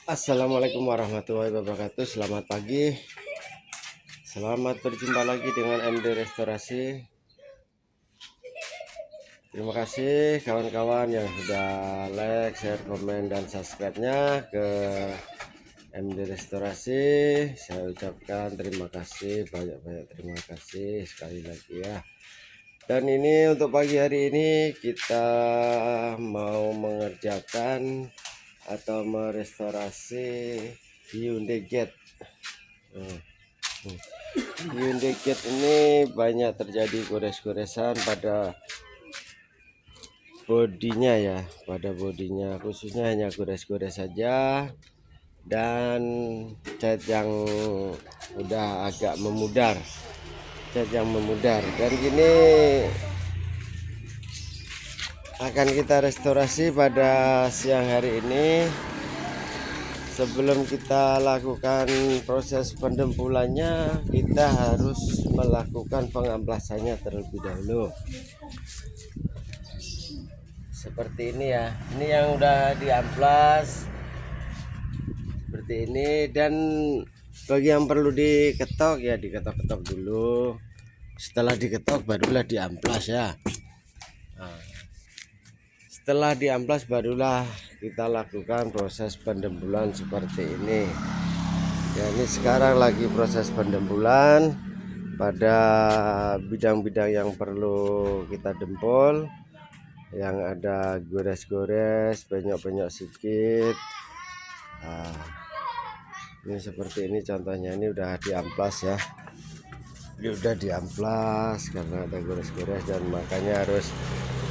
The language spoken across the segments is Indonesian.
Assalamualaikum warahmatullahi wabarakatuh. Selamat pagi. Selamat berjumpa lagi dengan MD Restorasi. Terima kasih kawan-kawan yang sudah like, share, komen, dan subscribe-nya ke MD Restorasi. Saya ucapkan terima kasih, banyak-banyak terima kasih sekali lagi ya. Dan ini untuk pagi hari ini kita mau mengerjakan atau merestorasi Hyundai Gate. Hyundai Gate ini banyak terjadi gores-goresan pada bodinya ya, khususnya hanya gores-gores saja dan cat yang udah agak memudar, dan gini akan kita restorasi pada siang hari ini. Sebelum kita lakukan proses pendempulannya, kita harus melakukan pengamplasannya terlebih dahulu. Seperti ini ya, ini yang udah diamplas seperti ini. Dan bagi yang perlu diketok ya diketok-ketok dulu. Setelah diketok barulah diamplas ya. Nah, setelah diamplas barulah kita lakukan proses pendempulan seperti ini ya. Ini sekarang lagi proses pendempulan pada bidang-bidang yang perlu kita dempul, yang ada gores-gores, penyok-penyok sedikit. Nah, ini seperti ini contohnya. Ini udah diamplas ya, ini udah diamplas karena ada gores-gores dan makanya harus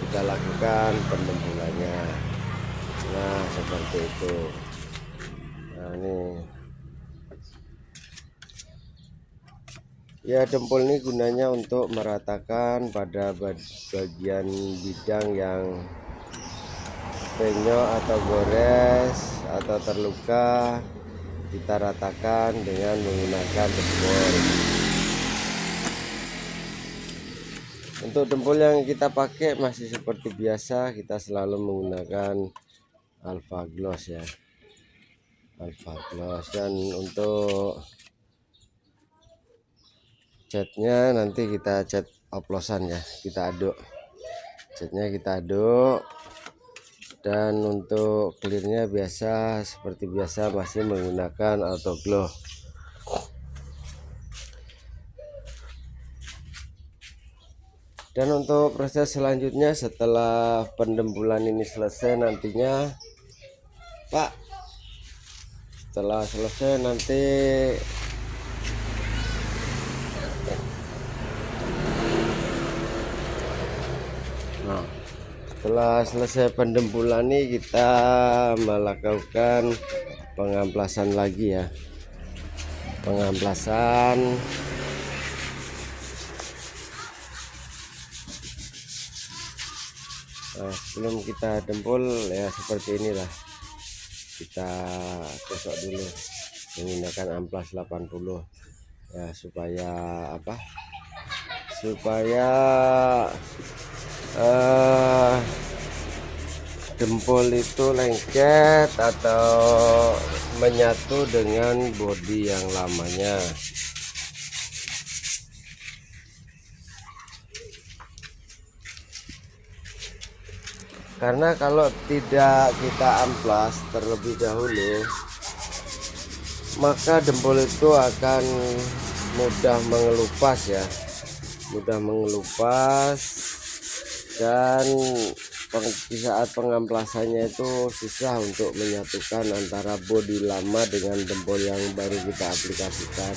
kita lakukan pendempulannya. Nah seperti itu. Nah ini ya, dempul ini gunanya untuk meratakan pada bagian bidang yang penyok atau gores atau terluka. Kita ratakan dengan menggunakan dempul. Untuk dempul yang kita pakai masih seperti biasa, kita selalu menggunakan Alpha Gloss ya, Alpha Gloss. Dan untuk catnya nanti kita cat oplosan ya, kita aduk catnya, kita aduk. Dan untuk clearnya biasa seperti biasa masih menggunakan Auto Glow. Dan untuk proses selanjutnya setelah pendempulan ini selesai nantinya Pak, setelah selesai nanti setelah selesai pendempulan ini kita melakukan pengamplasan lagi ya, pengamplasan. Nah, sebelum kita dempul ya seperti inilah, kita gosok dulu menggunakan amplas 80 ya, supaya apa, supaya dempul itu lengket atau menyatu dengan bodi yang lamanya. Karena kalau tidak kita amplas terlebih dahulu, maka dempul itu akan mudah mengelupas ya, mudah mengelupas. Dan di saat pengamplasannya itu susah untuk menyatukan antara bodi lama dengan dempul yang baru kita aplikasikan.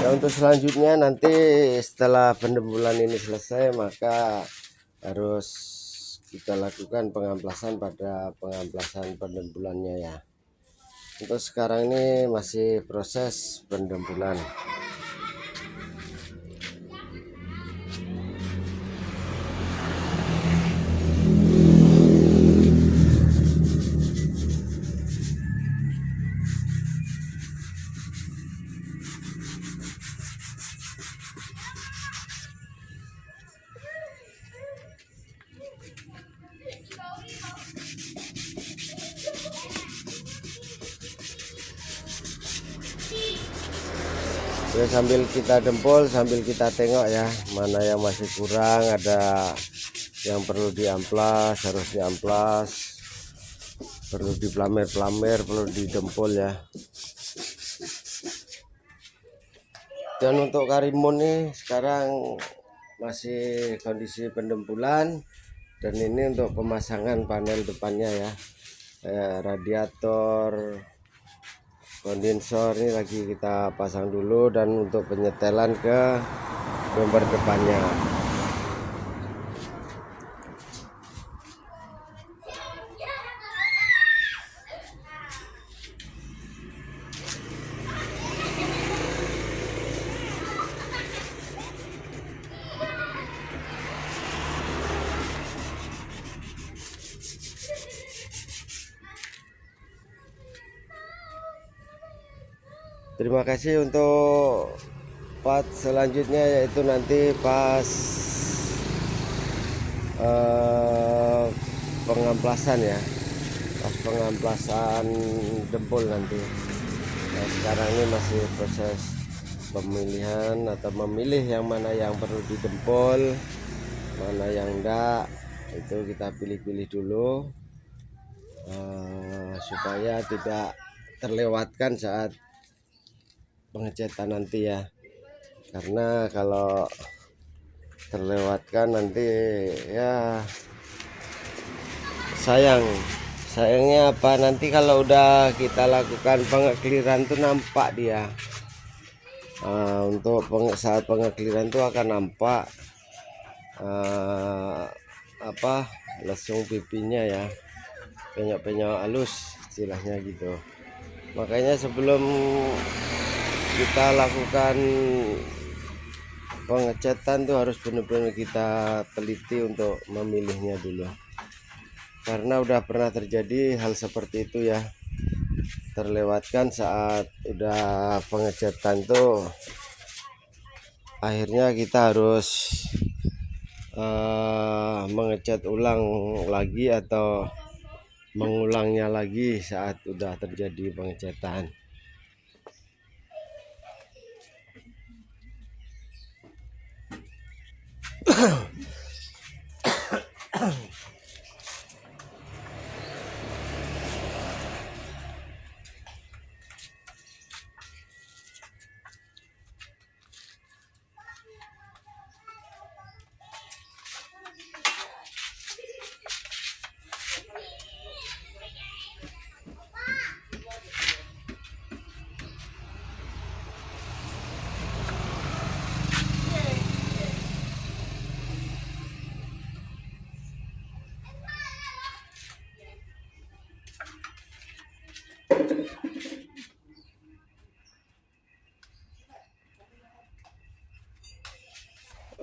Nah, untuk selanjutnya nanti setelah pendempulan ini selesai, maka harus kita lakukan pengamplasan pada pengamplasan pendempulannya ya. Untuk sekarang ini masih proses pendempulan. Oke, sambil kita dempul, sambil kita tengok ya mana yang masih kurang, ada yang perlu diamplas, harus diamplas, perlu diplamer-plamer, perlu didempul ya. Dan untuk karimun nih sekarang masih kondisi pendempulan, dan ini untuk pemasangan panel depannya ya, radiator, kondensor ini lagi kita pasang dulu, dan untuk penyetelan ke bumper depannya. Terima kasih untuk part selanjutnya, yaitu nanti pas pengamplasan ya, pas pengamplasan dempul nanti. Nah, sekarang ini masih proses pemilihan atau memilih yang mana yang perlu didempul, mana yang enggak, itu kita pilih-pilih dulu supaya tidak terlewatkan saat pengecetan nanti ya, karena kalau terlewatkan nanti ya sayangnya apa, nanti kalau udah kita lakukan pengekliran tuh nampak dia. Untuk saat pengekliran tuh akan nampak apa, lesung pipinya ya, penyok-penyok halus istilahnya gitu. Makanya sebelum kita lakukan pengecetan tuh harus benar-benar kita teliti untuk memilihnya dulu, karena udah pernah terjadi hal seperti itu ya, terlewatkan saat udah pengecetan tuh, akhirnya kita harus mengecat ulang lagi atau mengulangnya lagi saat udah terjadi pengecetan.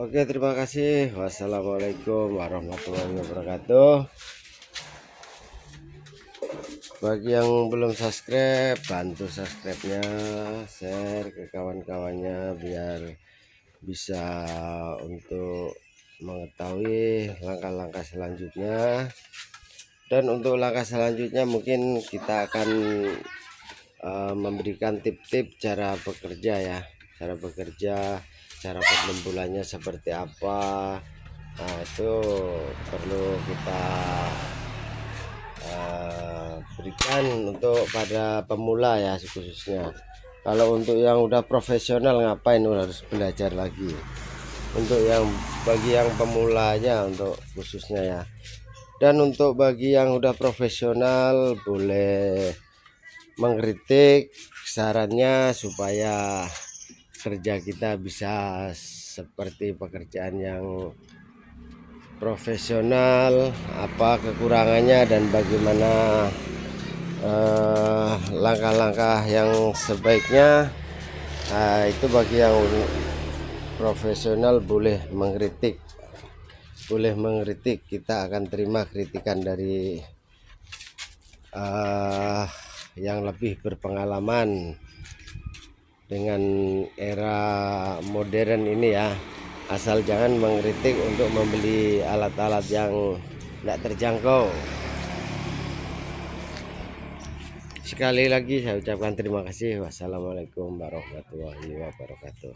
Oke, terima kasih. Wassalamualaikum warahmatullahi wabarakatuh. Bagi yang belum subscribe, bantu subscribe-nya, share ke kawan-kawannya biar bisa untuk mengetahui langkah-langkah selanjutnya. Dan untuk langkah selanjutnya mungkin kita akan memberikan tip-tip cara bekerja ya, cara bekerja, cara pendempulannya seperti apa. Nah, itu perlu kita berikan untuk pada pemula ya khususnya. Kalau untuk yang udah profesional ngapain harus belajar lagi. Untuk yang bagi yang pemulanya untuk khususnya ya. Dan untuk bagi yang udah profesional boleh mengkritik sarannya supaya kerja kita bisa seperti pekerjaan yang profesional, apa kekurangannya dan bagaimana langkah-langkah yang sebaiknya. Itu bagi yang profesional boleh mengkritik, kita akan terima kritikan dari yang lebih berpengalaman dengan era modern ini ya. Asal jangan mengkritik untuk membeli alat-alat yang tidak terjangkau. sekali lagi saya ucapkan terima kasih. Wassalamualaikum warahmatullahi wabarakatuh.